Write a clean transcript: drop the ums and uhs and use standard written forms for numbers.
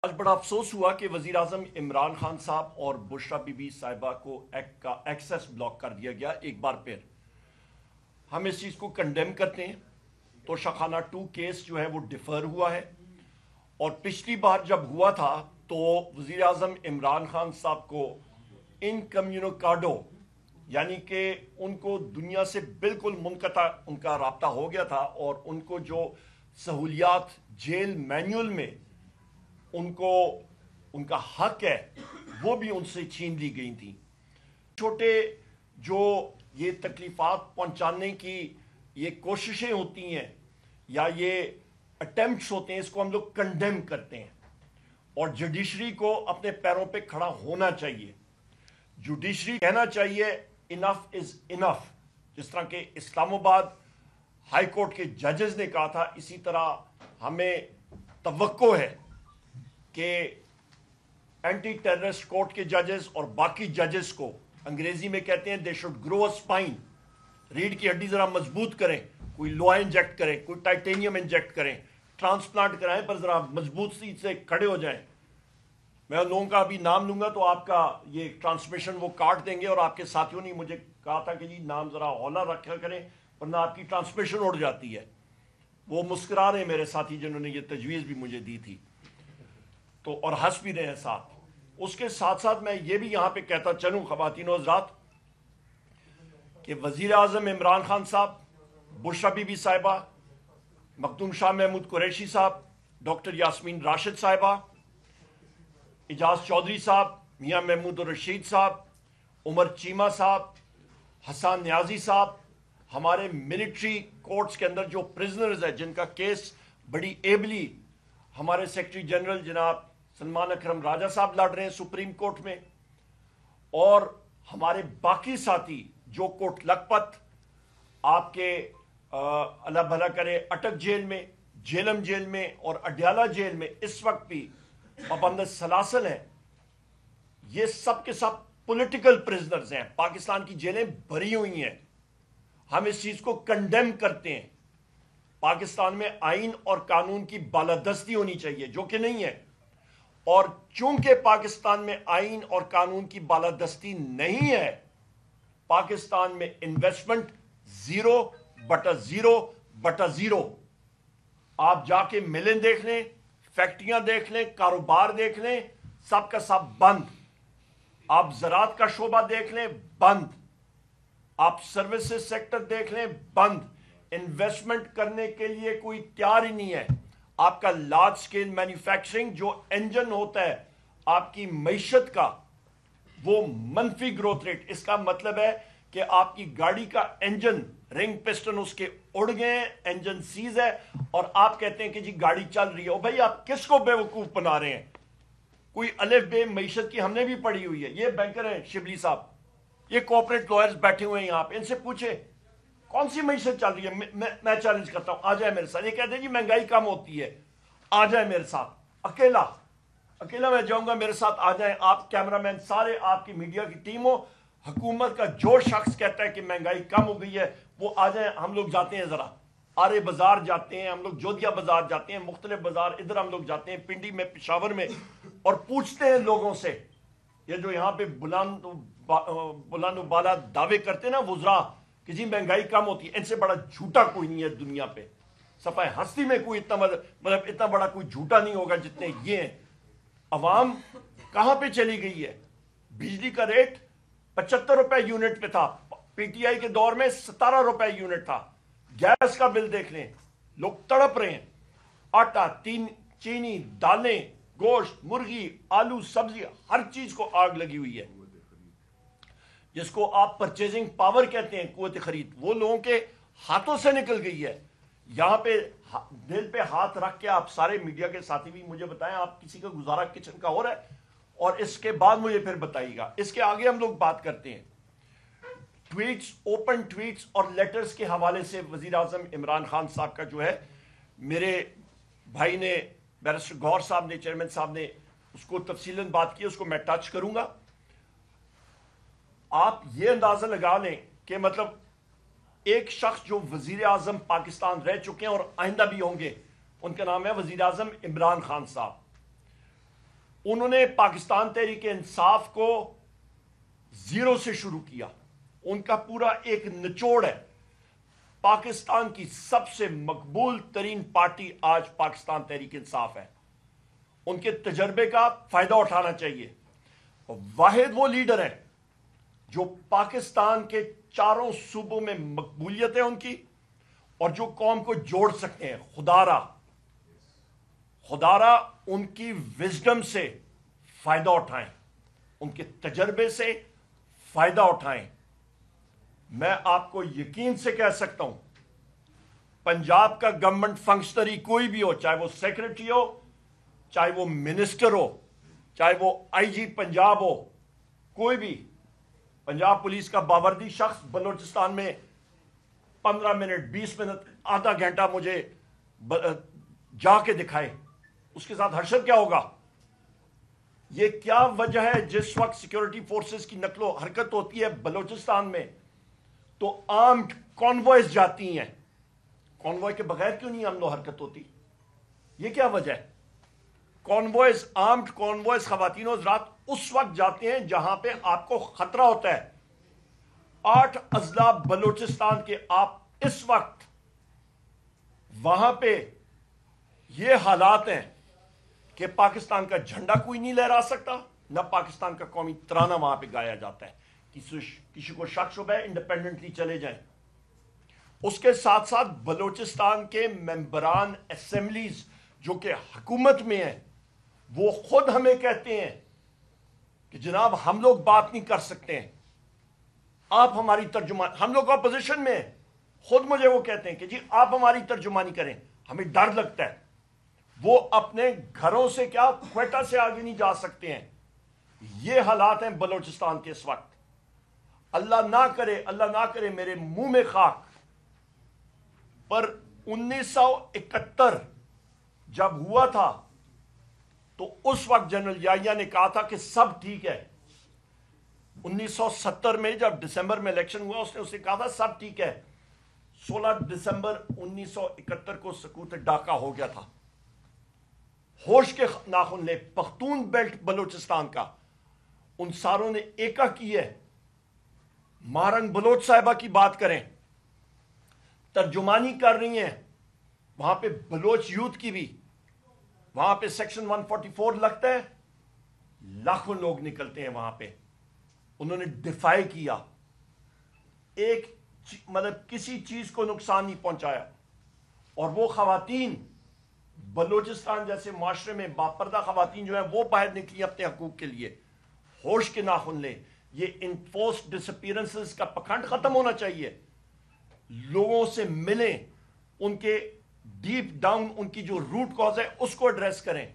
آج بڑا افسوس ہوا کہ وزیر اعظم عمران خان صاحب اور بشرا بی بی صاحبہ کو ایک کا ایکسیس بلاک کر دیا گیا ایک بار پھر. ہم اس چیز کو کنڈیم کرتے ہیں. توشہ خانہ 2 کیس جو ہے وہ ڈیفر ہوا ہے، اور پچھلی بار جب ہوا تھا تو وزیر اعظم عمران خان صاحب کو ان کمیونیکاڈو، یعنی کہ ان کو دنیا سے بالکل منقطع ان کا رابطہ ہو گیا تھا، اور ان کو جو سہولیات جیل مینول میں ان کو ان کا حق ہے وہ بھی ان سے چھین لی گئی تھی. چھوٹے جو یہ تکلیفات پہنچانے کی یہ کوششیں ہوتی ہیں یا یہ اٹیمپٹس ہوتے ہیں، اس کو ہم لوگ کنڈیم کرتے ہیں، اور جوڈیشری کو اپنے پیروں پہ کھڑا ہونا چاہیے. جوڈیشری کہنا چاہیے انف از انف. جس طرح کہ اسلام آباد ہائی کورٹ کے ججز نے کہا تھا، اسی طرح ہمیں توقع ہے کہ اینٹی ٹیررسٹ کورٹ کے ججز اور باقی ججز کو، انگریزی میں کہتے ہیں they should grow a spine, ریڑھ کی ہڈی ذرا مضبوط کریں، کوئی لوہا انجیکٹ کریں، کوئی ٹائٹینیم انجیکٹ کریں، ٹرانسپلانٹ کرائیں، پر ذرا مضبوط سی سے کھڑے ہو جائیں. میں ان لوگوں کا ابھی نام لوں گا تو آپ کا یہ ٹرانسمیشن وہ کاٹ دیں گے، اور آپ کے ساتھیوں نے مجھے کہا تھا کہ جی نام ذرا ہولا رکھا کریں ورنہ آپ کی ٹرانسمیشن اڑ جاتی ہے. وہ مسکرا رہے ہیں میرے ساتھی جنہوں نے یہ تجویز بھی مجھے دی تھی، تو اور ہنس بھی رہے ہیں ساتھ. اس کے ساتھ ساتھ میں یہ بھی یہاں پہ کہتا چلوں خواتین و حضرات کہ وزیر اعظم عمران خان صاحب، بشرا بی بی صاحبہ، مخدوم شاہ محمود قریشی صاحب، ڈاکٹر یاسمین راشد صاحبہ، اجاز چودھری صاحب، میاں محمود الرشید صاحب، عمر چیمہ صاحب، حسان نیازی صاحب، ہمارے ملٹری کورٹس کے اندر جو پرزنرز ہیں جن کا کیس بڑی ایبلی ہمارے سیکرٹری جنرل جناب سلمان اکرم راجہ صاحب لڑ رہے ہیں سپریم کورٹ میں، اور ہمارے باقی ساتھی جو کوٹ لکھپت آپ کے اللہ بھلا کرے اٹک جیل میں، جیلم جیل میں اور اڈیالہ جیل میں اس وقت بھی پابند سلاسل ہیں. یہ سب کے سب پولیٹیکل پرزنرز ہیں. پاکستان کی جیلیں بھری ہوئی ہیں. ہم اس چیز کو کنڈیم کرتے ہیں. پاکستان میں آئین اور قانون کی بالادستی ہونی چاہیے، جو کہ نہیں ہے، اور چونکہ پاکستان میں آئین اور قانون کی بالادستی نہیں ہے، پاکستان میں انویسٹمنٹ 0/0/0. آپ جا کے ملیں دیکھ لیں، فیکٹریاں دیکھ لیں، کاروبار دیکھ لیں، سب کا سب بند. آپ زراعت کا شعبہ دیکھ لیں، بند. آپ سروسز سیکٹر دیکھ لیں، بند. انویسٹمنٹ کرنے کے لیے کوئی تیار ہی نہیں ہے. آپ کا لارج سکیل مینوفیکچرنگ جو انجن ہوتا ہے آپ کی معیشت کا، وہ منفی گروتھ ریٹ. اس کا مطلب ہے کہ آپ کی گاڑی کا انجن، رنگ پسٹن اس کے اڑ گئے ہیں، انجن سیز ہے، اور آپ کہتے ہیں کہ جی گاڑی چل رہی ہے. او بھائی آپ کس کو بے وقوف بنا رہے ہیں؟ کوئی الف بے معیشت کی ہم نے بھی پڑھی ہوئی ہے. یہ بینکر ہیں شبلی صاحب، یہ کوآپریٹ لائرز بیٹھے ہوئے ہیں یہاں پہ، ان سے پوچھیں کون سی معیشت چل رہی ہے. میں چیلنج کرتا ہوں، آ جائے میرے ساتھ. یہ کہتے ہیں جی مہنگائی کم ہوتی ہے، آ جائے میرے ساتھ. اکیلا میں جاؤں گا، میرے ساتھ آ جائیں آپ کیمرہ مین سارے، آپ کی میڈیا کی ٹیم ہو، حکومت کا جو شخص کہتا ہے کہ مہنگائی کم ہو گئی ہے وہ آ جائیں. ہم لوگ جاتے ہیں ذرا آرے بازار جاتے ہیں، ہم لوگ جودھیا بازار جاتے ہیں، مختلف بازار ادھر ہم لوگ جاتے ہیں، پنڈی میں، پشاور میں، اور پوچھتے ہیں لوگوں سے. یہ جو یہاں پہ بلند و بالا دعوے کرتے ہیں نا وزراء کہ جی مہنگائی کم ہوتی ہے، ان سے بڑا جھوٹا کوئی نہیں ہے دنیا پہ. صفحہ ہستی میں کوئی اتنا بڑا کوئی جھوٹا نہیں ہوگا جتنے یہ ہیں. عوام کہاں پہ چلی گئی ہے؟ بجلی کا ریٹ 75 روپے یونٹ پہ تھا، پی ٹی آئی کے دور میں 17 روپے یونٹ تھا. گیس کا بل دیکھ لیں، لوگ تڑپ رہے ہیں. آٹا، چینی، دالیں، گوشت، مرغی، آلو، سبزی، ہر چیز کو آگ لگی ہوئی ہے. جس کو آپ پرچیزنگ پاور کہتے ہیں، قوت خرید، وہ لوگوں کے ہاتھوں سے نکل گئی ہے. یہاں پہ دل پہ ہاتھ رکھ کے آپ سارے میڈیا کے ساتھی بھی مجھے بتائیں آپ کسی کا گزارا کچن کا ہو رہا ہے، اور اس کے بعد مجھے پھر بتائیے گا. اس کے آگے ہم لوگ بات کرتے ہیں ٹویٹس، اوپن ٹویٹس اور لیٹرز کے حوالے سے. وزیر اعظم عمران خان صاحب کا جو ہے، میرے بھائی نے، بیرسٹر گوہر صاحب نے، چیئرمین صاحب نے اس کو تفصیلاً بات کی، اس کو میں ٹچ کروں گا. آپ یہ اندازہ لگا لیں کہ مطلب ایک شخص جو وزیر اعظم پاکستان رہ چکے ہیں اور آئندہ بھی ہوں گے، ان کا نام ہے وزیر اعظم عمران خان صاحب. انہوں نے پاکستان تحریک انصاف کو زیرو سے شروع کیا. ان کا پورا ایک نچوڑ ہے. پاکستان کی سب سے مقبول ترین پارٹی آج پاکستان تحریک انصاف ہے. ان کے تجربے کا فائدہ اٹھانا چاہیے. واحد وہ لیڈر ہیں جو پاکستان کے چاروں صوبوں میں مقبولیت ہے ان کی، اور جو قوم کو جوڑ سکتے ہیں. خدارہ ان کی وزڈم سے فائدہ اٹھائیں، ان کے تجربے سے فائدہ اٹھائیں. میں آپ کو یقین سے کہہ سکتا ہوں، پنجاب کا گورنمنٹ فنکشنری کوئی بھی ہو، چاہے وہ سیکرٹری ہو، چاہے وہ منسٹر ہو، چاہے وہ آئی جی پنجاب ہو، کوئی بھی پنجاب پولیس کا باوردی شخص بلوچستان میں 15 منٹ 20 منٹ آدھا گھنٹہ مجھے جا کے دکھائے، اس کے ساتھ حشر کیا ہوگا؟ یہ کیا وجہ ہے جس وقت سیکیورٹی فورسز کی نقل و حرکت ہوتی ہے بلوچستان میں تو آرمڈ کانوائز جاتی ہیں؟ کانوائے کے بغیر کیوں نہیں امن و حرکت ہوتی؟ یہ کیا وجہ ہے؟ کانوائز، آرمڈ کانوائز خواتین و حضرات اس وقت جاتے ہیں جہاں پہ آپ کو خطرہ ہوتا ہے. 8 اضلاع بلوچستان کے آپ اس وقت وہاں پہ یہ حالات ہیں کہ پاکستان کا جھنڈا کوئی نہیں لہرا سکتا، نہ پاکستان کا قومی ترانہ وہاں پہ گایا جاتا ہے. کسی کو شک شبہ ہے انڈیپینڈنٹلی چلے جائیں. اس کے ساتھ ساتھ بلوچستان کے ممبران اسمبلیز جو کہ حکومت میں ہیں، وہ خود ہمیں کہتے ہیں کہ جناب ہم لوگ بات نہیں کر سکتے ہیں، آپ ہماری ترجمانی، ہم لوگ اپوزیشن میں ہیں، خود مجھے وہ کہتے ہیں کہ جی آپ ہماری ترجمانی کریں، ہمیں ڈر لگتا ہے. وہ اپنے گھروں سے کیا کوئٹہ سے آگے نہیں جا سکتے ہیں. یہ حالات ہیں بلوچستان کے اس وقت. اللہ نہ کرے میرے منہ میں خاک، پر 1971 جب ہوا تھا تو اس وقت جنرل یحییٰ نے کہا تھا کہ سب ٹھیک ہے. 1970 میں جب دسمبر میں الیکشن ہوا اس نے کہا تھا سب ٹھیک ہے. 16 دسمبر 1971 کو سکوت ڈاکہ ہو گیا تھا. ہوش کے ناخن لے، پختون بیلٹ بلوچستان کا ان ساروں نے ایکا کی ہے. مہرنگ بلوچ صاحبہ کی بات کریں، ترجمانی کر رہی ہیں وہاں پہ بلوچ یوتھ کی بھی. وہاں پہ سیکشن 144 لگتا ہے، لاکھوں لوگ نکلتے ہیں وہاں پہ. انہوں نے دفاع کیا، ایک مطلب کسی چیز کو نقصان نہیں پہنچایا. اور وہ خواتین بلوچستان جیسے معاشرے میں باپردہ خواتین جو ہیں وہ باہر نکلی اپنے حقوق کے لیے. ہوش کے ناخن لیں. یہ انفورسڈ ڈس اپیرنسز کا پکھنڈ ختم ہونا چاہیے. لوگوں سے ملیں، ان کے ڈیپ ڈاؤن ان کی جو روٹ کاز ہے اس کو ایڈریس کریں.